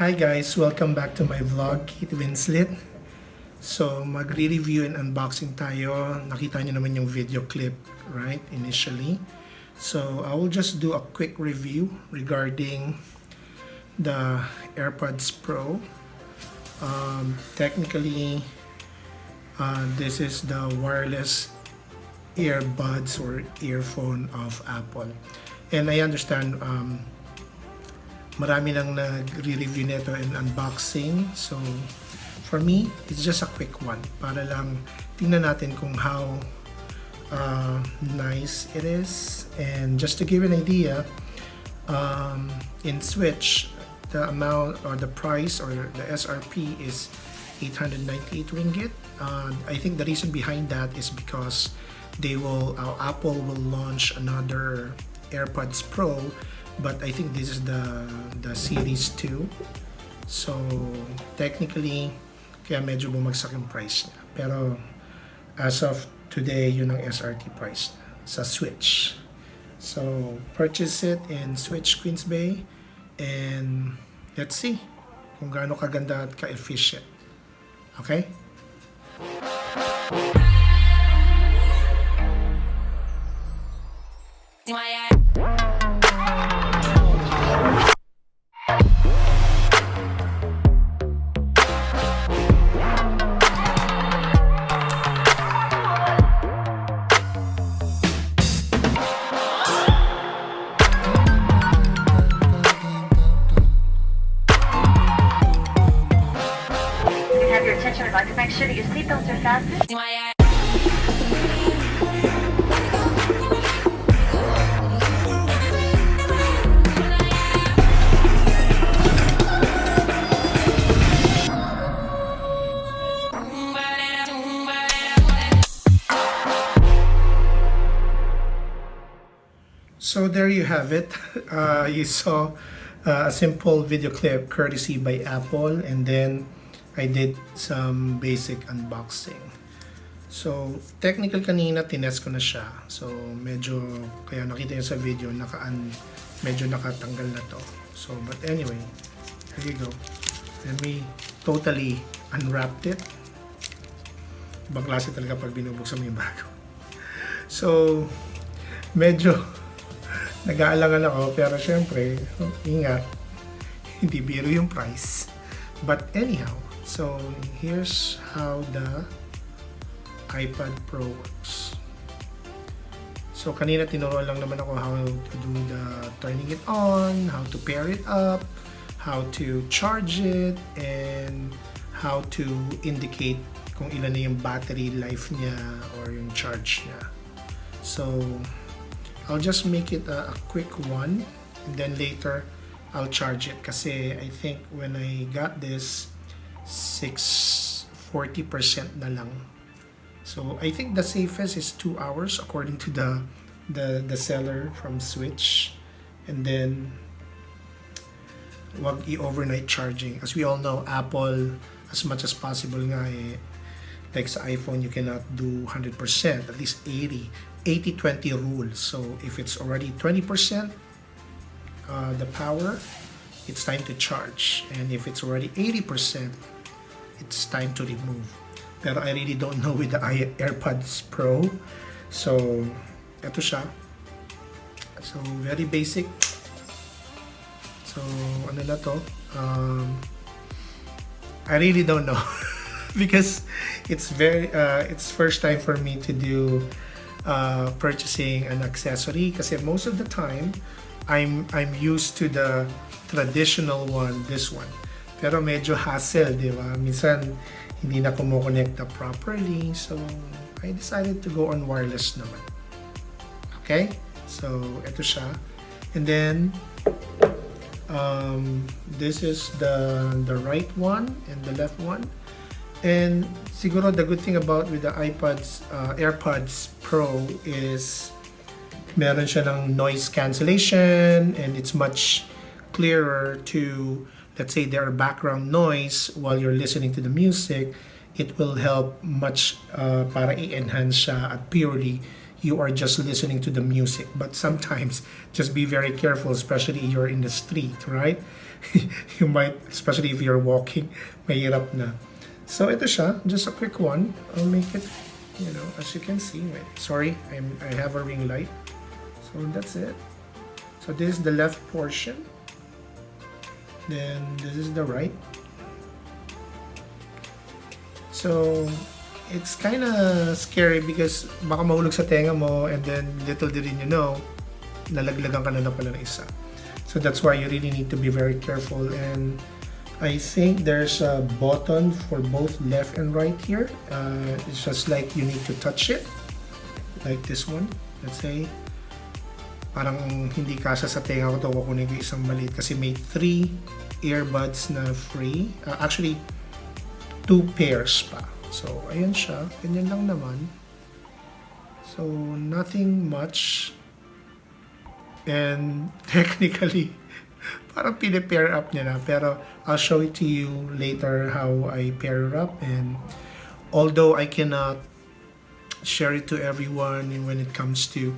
Hi guys, welcome back to my vlog, Kate Winslet. So magre-review and unboxing tayo. Nakita niyo naman yung video clip, right, initially. So I will just do a quick review regarding the AirPods Pro. Technically, this is the wireless earbuds or earphone of Apple. And I understand marami nang nagre-review nito and unboxing. So, for me, it's just a quick one. Para lang tingnan natin kung how nice it is. And just to give an idea, in Switch, the amount or the price or the SRP is 898 ringgit. I think the reason behind that is because Apple will launch another AirPods Pro, but I think this is the Series 2. So technically kaya medyo bumagsak yung price niya. Pero as of today, yun ang SRT price niya sa Switch. So purchase it in Switch Queens Bay and let's see kung gaano kaganda at ka-efficient. Okay? I'd like to make sure that your seatbelts are fastened. So there you have it. You saw a simple video clip courtesy by Apple, and then I did some basic unboxing. So technical kanina tinest ko na siya. So medyo kaya nakita niyo sa video medyo nakatanggal na to. So but anyway, here you go. Let me totally unwrapped it. Ibang klase talaga pag binubuksan mo yung bago. So medyo nag-aalangan ako, pero syempre ingat, hindi biro yung price. But anyhow, so here's how the iPad Pro works. So kanina tinuruan lang naman ako how to do the turning it on, how to pair it up, how to charge it, and how to indicate kung ilan na yung battery life niya or yung charge niya. So I'll just make it a quick one, and then later I'll charge it kasi I think when I got this 40% na lang. So I think the safest is 2 hours according to the seller from Switch. And then wag i-overnight charging. As we all know, Apple, as much as possible nga like sa iPhone, you cannot do 100%, at least 80-20 rule. So if it's already 20% the power, it's time to charge. And if it's already 80%, it's time to remove. Pero I really don't know with the AirPods Pro. So ito siya. So very basic. So ano na to? I really don't know. Because it's first time for me to do purchasing an accessory kasi most of the time I'm used to the traditional one, this one. Pero medyo hassle, di ba? Minsan hindi na kumo-connecta properly, so I decided to go on wireless naman. Okay? So ito siya. And then this is the right one and the left one. And siguro the good thing about with the AirPods Pro is meron siya ng noise cancellation, and it's much clearer to, let's say there are background noise while you're listening to the music. It will help much para i-enhance siya at purely you are just listening to the music. But sometimes, just be very careful, especially you're in the street, right? You might, especially if you're walking, mahirap na. So ito siya, just a quick one. I'll make it, as you can see. Wait, sorry, I have a ring light. So that's it. So this is the left portion. Then this is the right. So it's kind of scary because baka mahulog sa tenga mo, and then little did you know, nalaglagan ka na pala ng isa. So that's why you really need to be very careful. And I think there's a button for both left and right here. It's just like you need to touch it, like this one. Let's say, parang hindi kasya sa tenga ko to, kukunin ko isang maliit kasi may 3 earbuds na free. Actually, 2 pairs pa. So, ayan siya. Ganyan lang naman. So, nothing much. And technically, parang pinair up niya na. Pero, I'll show it to you later how I pair it up. And although I cannot share it to everyone when it comes to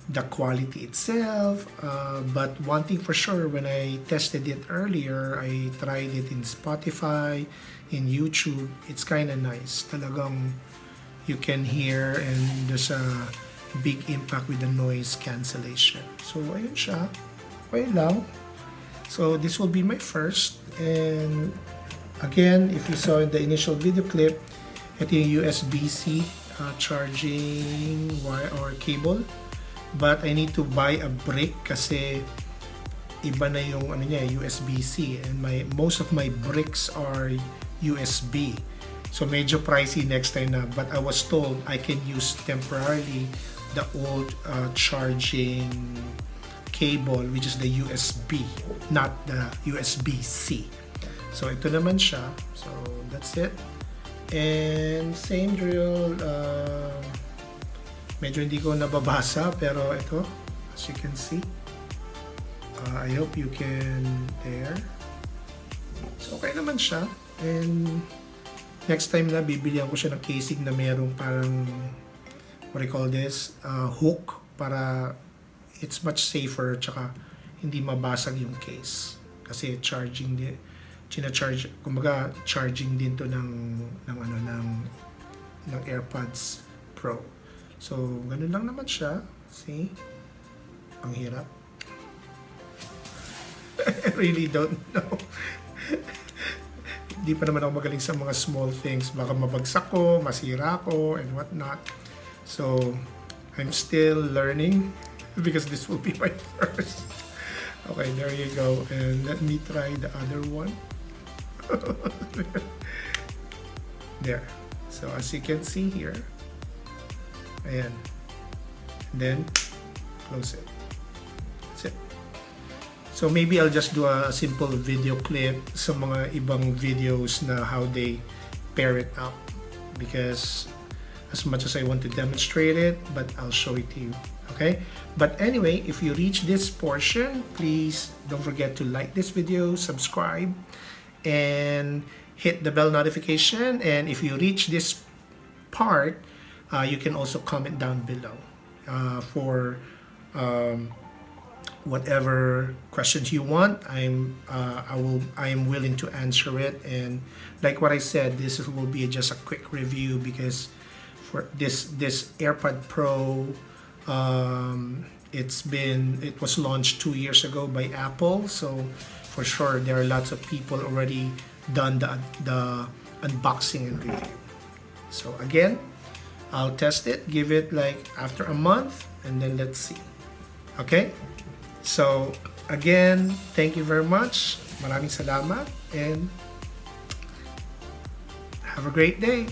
the quality itself, but one thing for sure, when I tested it earlier, I tried it in Spotify, in YouTube. It's kind of nice. Talagang you can hear, and there's a big impact with the noise cancellation. So ayun siya. Okay lang. So this will be my first. And again, if you saw in the initial video clip, ito yung USB-C charging wire or cable. But I need to buy a brick kasi iba na yung USB-C, and most of my bricks are USB. So medyo pricey next time na, but I was told I can use temporarily the old charging cable, which is the USB, not the USB-C. So ito naman siya. So that's it. And same drill. Medyo hindi ko nababasa, pero ito, as you can see. I hope you can there. So okay naman siya. And next time na, bibilihan ko siya ng casing na merong parang, what do you call this, hook, para it's much safer, tsaka hindi mabasag yung case. Kasi charging din, charge, kumbaga charging din to ng AirPods Pro. So ganun lang naman siya. See? Ang hirap. I really don't know. Hindi pa naman ako magaling sa mga small things. Baka mabagsak ko, masira ko, and whatnot. So, I'm still learning because this will be my first. Okay, there you go. And let me try the other one. There. So, as you can see here, ayan. And then, close it. That's it. So maybe I'll just do a simple video clip sa mga ibang videos na how they pair it up, because as much as I want to demonstrate it, but I'll show it to you. Okay? But anyway, if you reach this portion, please don't forget to like this video, subscribe, and hit the bell notification. And if you reach this part, you can also comment down below for whatever questions you want. I am willing to answer it. And like what I said, this will be just a quick review, because for this AirPod Pro, it was launched 2 years ago by Apple. So for sure there are lots of people already done the unboxing and review. So again, I'll test it, give it like after a month, and then let's see. Okay? So, again, thank you very much. Maraming salamat, and have a great day.